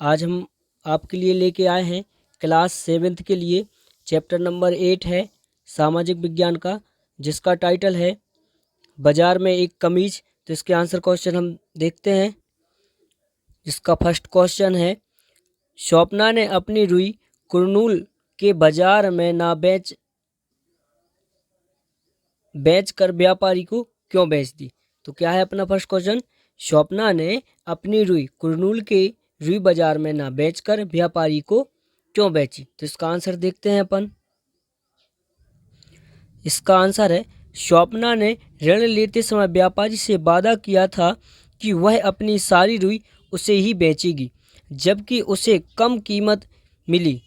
आज हम आपके लिए लेके आए हैं क्लास 7th के लिए चैप्टर नंबर 8 है सामाजिक विज्ञान का, जिसका टाइटल है बाजार में एक कमीज। तो इसके आंसर क्वेश्चन हम देखते हैं। जिसका फर्स्ट क्वेश्चन है, स्वप्ना ने अपनी रुई कुरनूल के बाजार में ना बेच कर व्यापारी को क्यों बेच दी। तो क्या है अपना फर्स्ट क्वेश्चन, स्वप्ना ने अपनी रुई कुरनूल के रुई बाजार में ना बेचकर व्यापारी को क्यों बेची। तो इसका आंसर देखते हैं अपन। इसका आंसर है, स्वप्ना ने ऋण लेते समय व्यापारी से वादा किया था कि वह अपनी सारी रुई उसे ही बेचेगी, जबकि उसे कम कीमत मिली।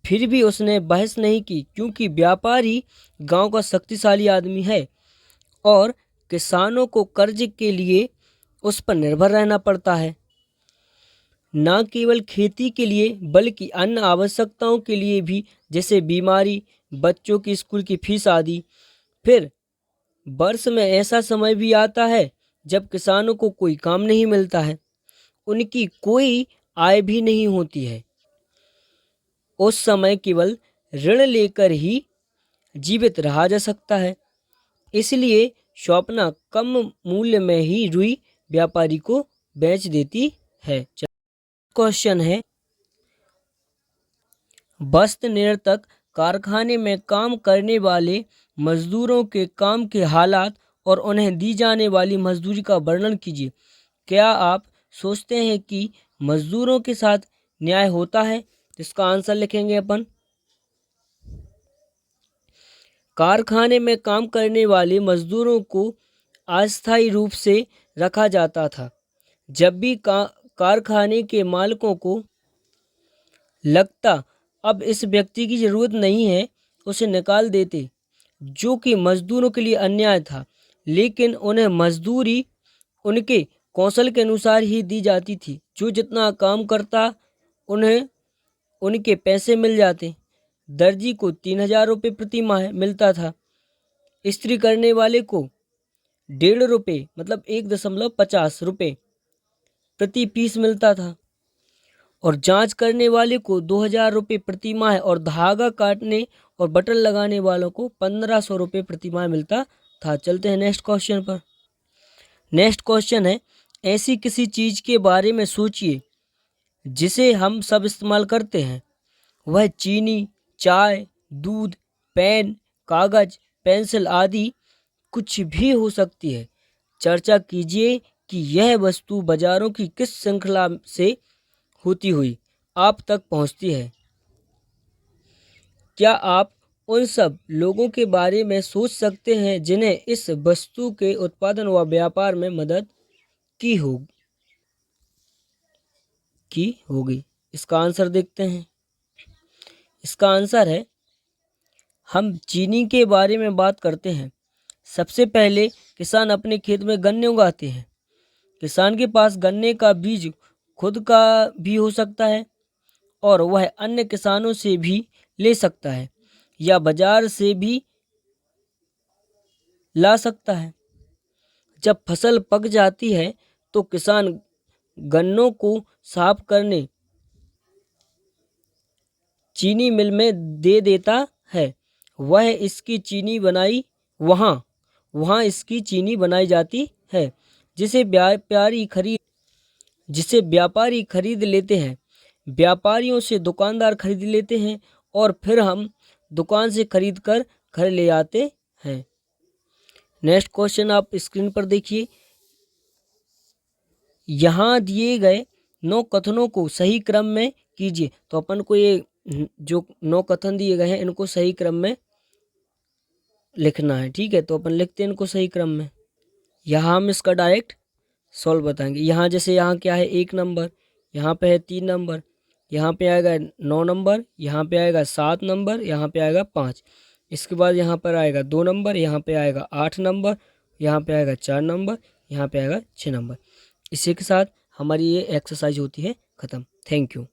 फिर भी उसने बहस नहीं की, क्योंकि व्यापारी गांव का शक्तिशाली आदमी है और किसानों को कर्ज के लिए उस पर निर्भर रहना पड़ता है, न केवल खेती के लिए बल्कि अन्य आवश्यकताओं के लिए भी, जैसे बीमारी, बच्चों की स्कूल की फीस आदि। फिर वर्ष में ऐसा समय भी आता है जब किसानों को कोई काम नहीं मिलता है, उनकी कोई आय भी नहीं होती है। उस समय केवल ऋण लेकर ही जीवित रहा जा सकता है। इसलिए स्वप्ना कम मूल्य में ही रुई व्यापारी को बेच देती है। क्वेश्चन है, वस्त्र निर्तक कारखाने में काम करने वाले मजदूरों के काम के हालात और उन्हें दी जाने वाली मजदूरी का वर्णन कीजिए। क्या आप सोचते हैं कि मजदूरों के साथ न्याय होता है। इसका आंसर लिखेंगे अपन। कारखाने में काम करने वाले मजदूरों को अस्थायी रूप से रखा जाता था। जब भी कारखाने के मालिकों को लगता अब इस व्यक्ति की ज़रूरत नहीं है, उसे निकाल देते, जो कि मजदूरों के लिए अन्याय था। लेकिन उन्हें मजदूरी उनके कौशल के अनुसार ही दी जाती थी। जो जितना काम करता उन्हें उनके पैसे मिल जाते। दर्जी को 3,000 रुपये प्रति माह मिलता था। इस्त्री करने वाले को 1.5 रुपये मतलब 1.50 रुपये प्रति पीस मिलता था, और जांच करने वाले को 2,000 रुपये प्रति माह, और धागा काटने और बटन लगाने वालों को 1,500 रुपये प्रति माह मिलता था। चलते हैं नेक्स्ट क्वेश्चन पर। नेक्स्ट क्वेश्चन है, ऐसी किसी चीज़ के बारे में सोचिए जिसे हम सब इस्तेमाल करते हैं। वह चीनी, चाय, दूध, पेन, कागज, पेंसिल आदि कुछ भी हो सकती है। चर्चा कीजिए कि यह वस्तु बाजारों की किस श्रृंखला से होती हुई आप तक पहुंचती है। क्या आप उन सब लोगों के बारे में सोच सकते हैं जिन्हें इस वस्तु के उत्पादन व व्यापार में मदद की होगी। इसका आंसर देखते हैं। इसका आंसर है, हम चीनी के बारे में बात करते हैं। सबसे पहले किसान अपने खेत में गन्ने उगाते हैं। किसान के पास गन्ने का बीज खुद का भी हो सकता है, और वह अन्य किसानों से भी ले सकता है या बाजार से भी ला सकता है। जब फसल पक जाती है तो किसान गन्नों को साफ करने चीनी मिल में दे देता है। वहाँ इसकी चीनी बनाई जाती है, जिसे व्यापारी खरीद लेते हैं। व्यापारियों से दुकानदार खरीद लेते हैं, और फिर हम दुकान से खरीद कर घर ले आते हैं। नेक्स्ट क्वेश्चन आप स्क्रीन पर देखिए। यहाँ दिए गए 9 कथनों को सही क्रम में कीजिए। तो अपन को ये जो 9 कथन दिए गए हैं, इनको सही क्रम में लिखना है। ठीक है, तो अपन लिखते हैं इनको सही क्रम में। यहाँ हम इसका डायरेक्ट सॉल्व बताएंगे। यहाँ जैसे यहाँ क्या है 1 नंबर, यहाँ पे है 3 नंबर, यहाँ पे आएगा 9 नंबर, यहाँ पे आएगा 7 नंबर, यहाँ पे आएगा 5। इसके बाद यहाँ पर आएगा 2 नंबर, यहाँ पे आएगा 8 नंबर, यहाँ पे आएगा 4 नंबर, यहाँ पे आएगा 6 नंबर। इसी के साथ हमारी ये एक्सरसाइज होती है ख़त्म। Thank you.